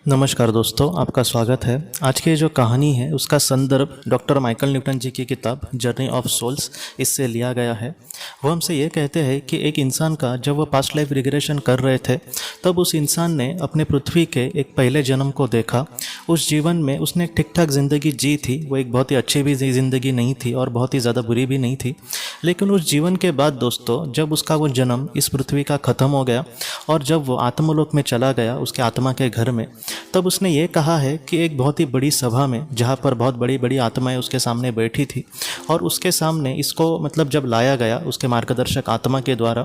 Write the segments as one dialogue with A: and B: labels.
A: नमस्कार दोस्तों, आपका स्वागत है। आज की जो कहानी है उसका संदर्भ डॉक्टर माइकल न्यूटन जी की किताब जर्नी ऑफ सोल्स इससे लिया गया है। वो हमसे ये कहते हैं कि एक इंसान का जब वो पास्ट लाइफ रिग्रेशन कर रहे थे तब उस इंसान ने अपने पृथ्वी के एक पहले जन्म को देखा। उस जीवन में उसने एक ठीक ठाक ज़िंदगी जी थी। वो एक बहुत ही अच्छी भी ज़िंदगी नहीं थी और बहुत ही ज़्यादा बुरी भी नहीं थी। लेकिन उस जीवन के बाद दोस्तों, जब उसका वो जन्म इस पृथ्वी का ख़त्म हो गया और जब वो आत्मलोक में चला गया उसके आत्मा के घर में, तब उसने ये कहा है कि एक बहुत ही बड़ी सभा में जहाँ पर बहुत बड़ी बड़ी आत्माएं उसके सामने बैठी थी और उसके सामने इसको जब लाया गया उसके मार्गदर्शक आत्मा के द्वारा,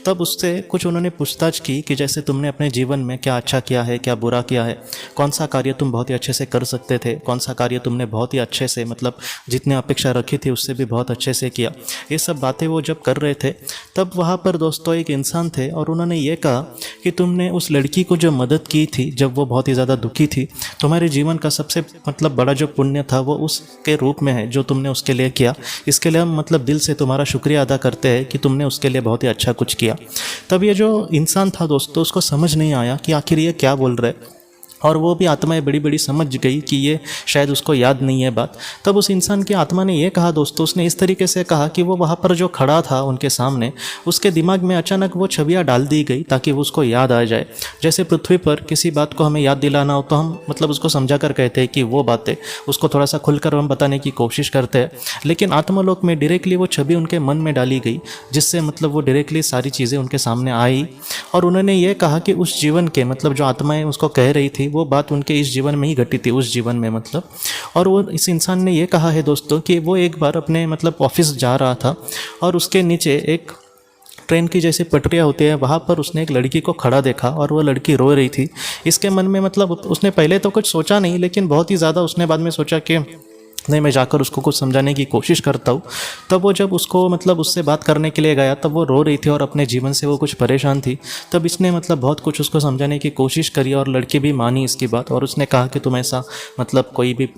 A: तब उससे कुछ उन्होंने पूछताछ की कि जैसे तुमने अपने जीवन में क्या अच्छा किया है, क्या बुरा किया है, कौन सा कार्य तुम बहुत ही अच्छे से कर सकते थे, कौन सा कार्य तुमने बहुत ही अच्छे से जितने अपेक्षा रखी थी उससे भी बहुत अच्छे से किया। ये सब बातें वो जब कर रहे थे तब वहाँ पर दोस्तों एक इंसान थे और उन्होंने ये कहा कि तुमने उस लड़की को जो मदद की थी जब वो बहुत ही ज़्यादा दुखी थी, तुम्हारे जीवन का सबसे बड़ा जो पुण्य था वो उसके रूप में है जो तुमने उसके लिए किया। इसके लिए हम दिल से तुम्हारा शुक्रिया अदा करते हैं कि तुमने उसके लिए बहुत ही अच्छा कुछ किया। तब ये जो इंसान था दोस्तों, उसको समझ नहीं आया कि आखिर ये क्या बोल रहे, और वो भी आत्माएं बड़ी बड़ी समझ गई कि ये शायद उसको याद नहीं है बात। तब उस इंसान की आत्मा ने ये कहा दोस्तों, उसने इस तरीके से कहा कि वो वहाँ पर जो खड़ा था उनके सामने, उसके दिमाग में अचानक वो छवियाँ डाल दी गई ताकि वो उसको याद आ जाए। जैसे पृथ्वी पर किसी बात को हमें याद दिलाना हो तो हम उसको समझा कर कहते हैं कि वो बातें, उसको थोड़ा सा खुलकर हम बताने की कोशिश करते हैं। लेकिन आत्मलोक में डायरेक्टली वो छवि उनके मन में डाली गई, जिससे वो डायरेक्टली सारी चीज़ें उनके सामने आई। और उन्होंने ये कहा कि उस जीवन के जो आत्माएं उसको कह रही थी वो बात उनके इस जीवन में ही घटी थी, उस जीवन में और वो इस इंसान ने ये कहा है दोस्तों कि वो एक बार अपने ऑफिस जा रहा था और उसके नीचे एक ट्रेन की जैसी पटरियाँ होती है, वहाँ पर उसने एक लड़की को खड़ा देखा और वो लड़की रो रही थी। इसके मन में उसने पहले तो कुछ सोचा नहीं, लेकिन बहुत ही ज़्यादा उसने बाद में सोचा कि नहीं, मैं जाकर उसको कुछ समझाने की कोशिश करता हूँ। तब वो जब उसको उससे बात करने के लिए गया तब वो रो रही थी और अपने जीवन से वो कुछ परेशान थी। तब इसने बहुत कुछ उसको समझाने की कोशिश करी और लड़की भी मानी इसकी बात। और उसने कहा कि तुम ऐसा कोई भी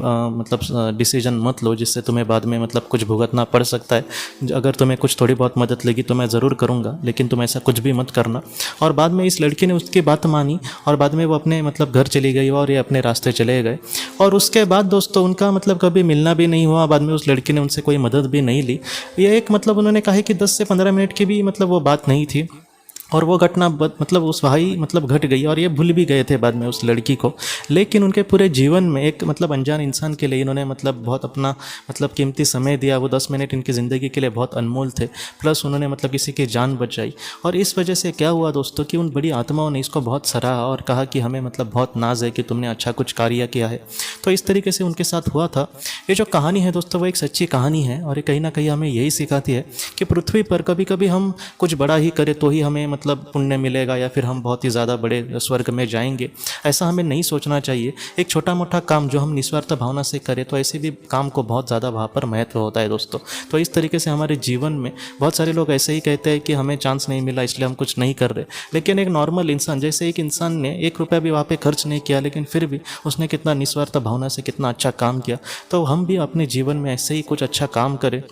A: डिसीजन मत लो जिससे तुम्हें बाद में कुछ भुगतना पड़ सकता है। अगर तुम्हें कुछ थोड़ी बहुत मदद लगी तो मैं ज़रूर करूँगा, लेकिन तुम ऐसा कुछ भी मत करना। और बाद में इस लड़की ने उसकी बात मानी और बाद में वो अपने घर चली गई और ये अपने रास्ते चले गए। और उसके बाद दोस्तों उनका कभी मिलना भी नहीं हुआ। बाद में उस लड़की ने उनसे कोई मदद भी नहीं ली। ये एक उन्होंने कहा कि 10 से 15 मिनट की भी वो बात नहीं थी और वो घटना उस भाई घट गई और ये भूल भी गए थे बाद में उस लड़की को। लेकिन उनके पूरे जीवन में एक अनजान इंसान के लिए इन्होंने बहुत अपना कीमती समय दिया। वो 10 मिनट इनकी ज़िंदगी के लिए बहुत अनमोल थे। प्लस उन्होंने किसी की जान बचाई। और इस वजह से क्या हुआ दोस्तों कि उन बड़ी आत्माओं ने इसको बहुत सराहा और कहा कि हमें बहुत नाज है कि तुमने अच्छा कुछ कार्य किया है। तो इस तरीके से उनके साथ हुआ था। ये जो कहानी है दोस्तों वो एक सच्ची कहानी है और ये कहीं ना कहीं हमें यही सिखाती है कि पृथ्वी पर कभी कभी हम कुछ बड़ा ही करें तो ही हमें पुण्य मिलेगा या फिर हम बहुत ही ज़्यादा बड़े स्वर्ग में जाएंगे। ऐसा हमें नहीं सोचना चाहिए। एक छोटा मोटा काम जो हम निस्वार्थ भावना से करें तो ऐसे भी काम को बहुत ज़्यादा वहाँ पर महत्व होता है दोस्तों। तो इस तरीके से हमारे जीवन में बहुत सारे लोग ऐसे ही कहते हैं कि हमें चांस नहीं मिला इसलिए हम कुछ नहीं कर रहे। लेकिन एक नॉर्मल इंसान, जैसे एक इंसान ने 1 रुपया भी वहाँ पर खर्च नहीं किया लेकिन फिर भी उसने कितना निस्वार्थ भावना से कितना अच्छा काम किया। तो हम भी अपने जीवन में ऐसे ही कुछ अच्छा काम करें,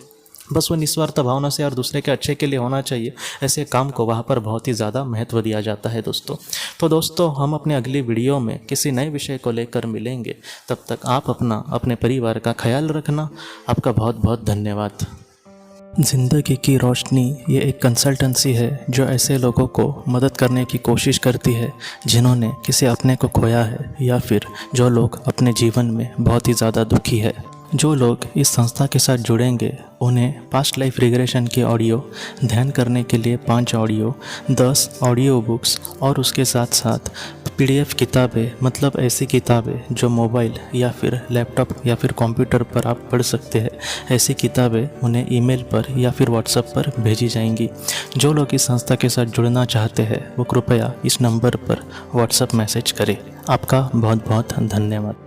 A: बस वो निस्वार्थ भावना से और दूसरे के अच्छे के लिए होना चाहिए। ऐसे काम को वहाँ पर बहुत ही ज़्यादा महत्व दिया जाता है दोस्तों। तो दोस्तों हम अपने अगली वीडियो में किसी नए विषय को लेकर मिलेंगे। तब तक आप अपने परिवार का ख्याल रखना। आपका बहुत बहुत धन्यवाद। ज़िंदगी की रोशनी ये एक कंसल्टेंसी है जो ऐसे लोगों को मदद करने की कोशिश करती है जिन्होंने किसी अपने को खोया है या फिर जो लोग अपने जीवन में बहुत ही ज़्यादा दुखी है। जो लोग इस संस्था के साथ जुड़ेंगे उन्हें पास्ट लाइफ रिग्रेशन के ऑडियो, ध्यान करने के लिए 5 ऑडियो, 10 ऑडियो बुक्स और उसके साथ साथ PDF किताबें, ऐसी किताबें जो मोबाइल या फिर लैपटॉप या फिर कंप्यूटर पर आप पढ़ सकते हैं। ऐसी किताबें उन्हें ईमेल पर या फिर व्हाट्सएप पर भेजी जाएंगी। जो लोग इस संस्था के साथ जुड़ना चाहते हैं वो कृपया इस नंबर पर व्हाट्सएप मैसेज करें। आपका बहुत बहुत धन्यवाद।